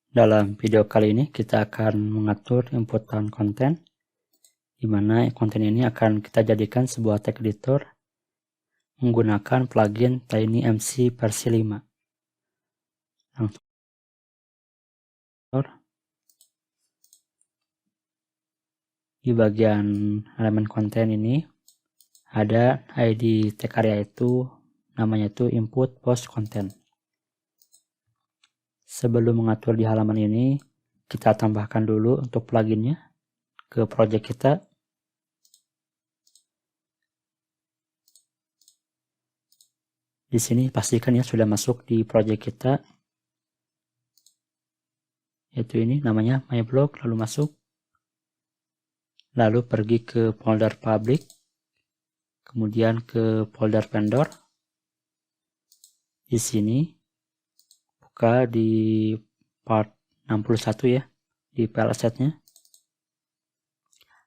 Dalam video kali ini kita akan mengatur inputan konten, di mana konten ini akan kita jadikan sebuah tag editor menggunakan plugin TinyMC versi 5. Langsung di bagian elemen konten ini ada ID tag area, itu namanya itu input post content. Sebelum mengatur di halaman ini, kita tambahkan dulu untuk pluginnya ke project kita. Di sini pastikan ya sudah masuk di project kita, yaitu ini namanya my blog, lalu masuk, lalu pergi ke folder public, kemudian ke folder vendor. Di sini buka di part 61 ya, di file assetnya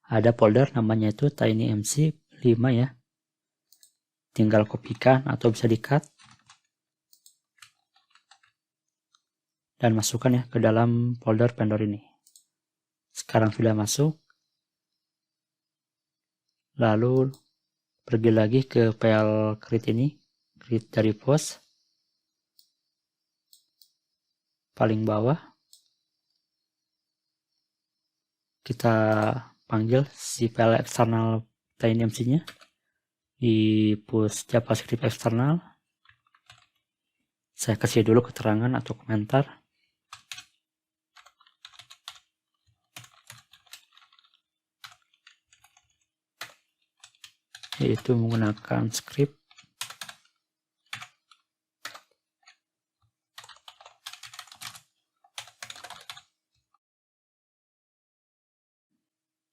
ada folder namanya itu TinyMC 5 ya. Tinggal kopikan atau bisa di-cut dan masukkan ya ke dalam folder vendor ini. Sekarang sudah masuk. Lalu pergi lagi ke file create ini, create dari post paling bawah. Kita panggil si file eksternal TinyMC-nya di push JavaScript eksternal. Saya kasih dulu keterangan atau komentar. Yaitu menggunakan script.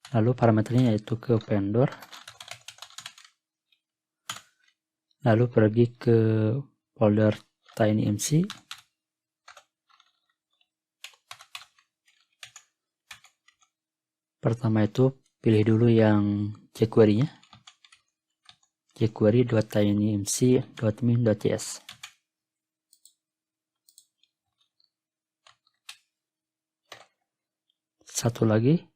Lalu parameternya yaitu ke vendor. Lalu pergi ke folder TinyMC. Pertama itu pilih dulu yang jQuery-nya, jQuery.tinymc.min.js. Satu lagi,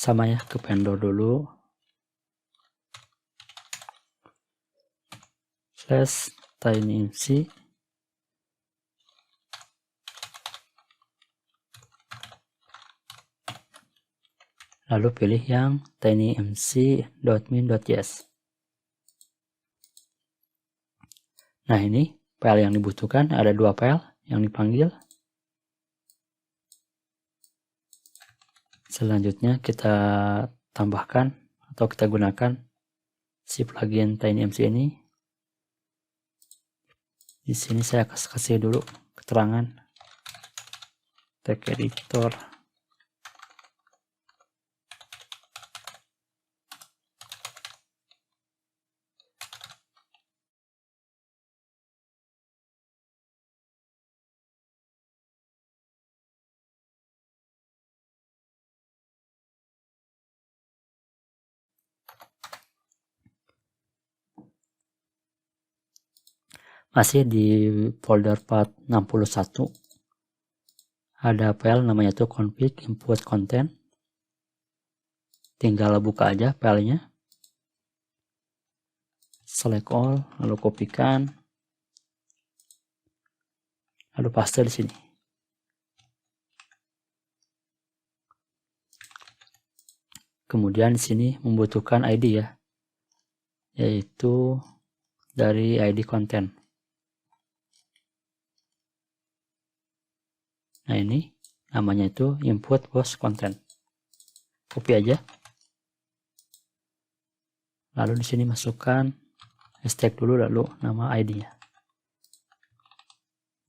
sama ya, ke vendor dulu, /tinymc, lalu pilih yang tinymc.min.js. Nah, ini file yang dibutuhkan, ada dua file yang dipanggil. Selanjutnya kita tambahkan atau kita gunakan si plugin TinyMC ini. Di sini saya kasih dulu keterangan tag editor. Masih di folder part 61 ada file namanya itu config input content. Tinggal buka aja filenya, select all, lalu kopikan, lalu paste di sini. Kemudian di sini membutuhkan ID ya, yaitu dari ID konten. Nah, ini namanya itu input post content. Copy aja. Lalu di sini masukkan hashtag dulu, lalu nama ID-nya.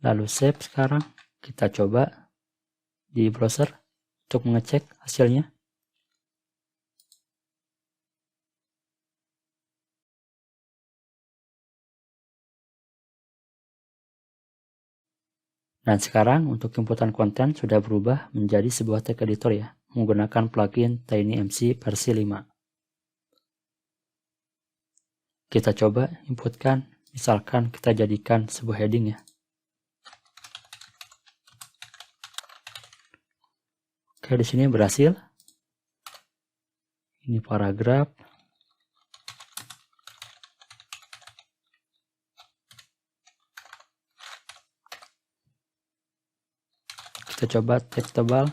Lalu save. Sekarang kita coba di browser untuk mengecek hasilnya. Dan sekarang untuk inputan konten sudah berubah menjadi sebuah tag editor ya, menggunakan plugin TinyMC versi 5. Kita coba inputkan, misalkan kita jadikan sebuah heading ya. Oke, di sini berhasil. Ini paragraf. Kita coba teks tebal.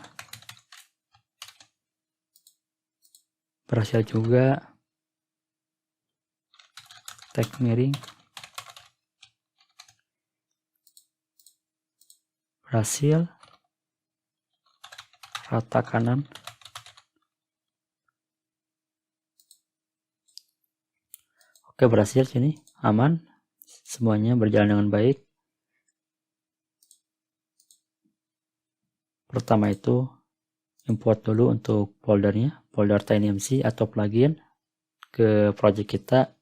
Berhasil juga. Teks miring. Berhasil. Rata kanan. Oke, berhasil sini. Aman. Semuanya berjalan dengan baik. Pertama itu import dulu untuk foldernya, folder TinyMC atau plugin ke project kita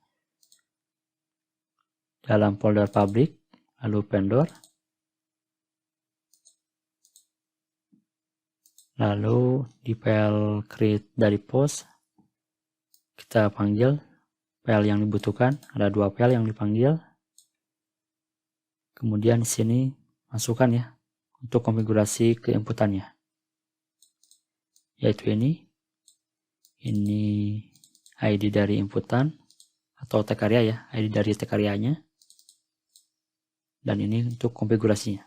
dalam folder public, lalu vendor, lalu di file create dari post kita panggil file yang dibutuhkan, ada 2 file yang dipanggil. Kemudian di sini masukkan ya untuk konfigurasi ke inputannya, yaitu ini ID dari inputan atau tag area ya, ID dari tag areanya, dan ini untuk konfigurasinya.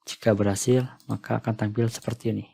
Jika berhasil, maka akan tampil seperti ini.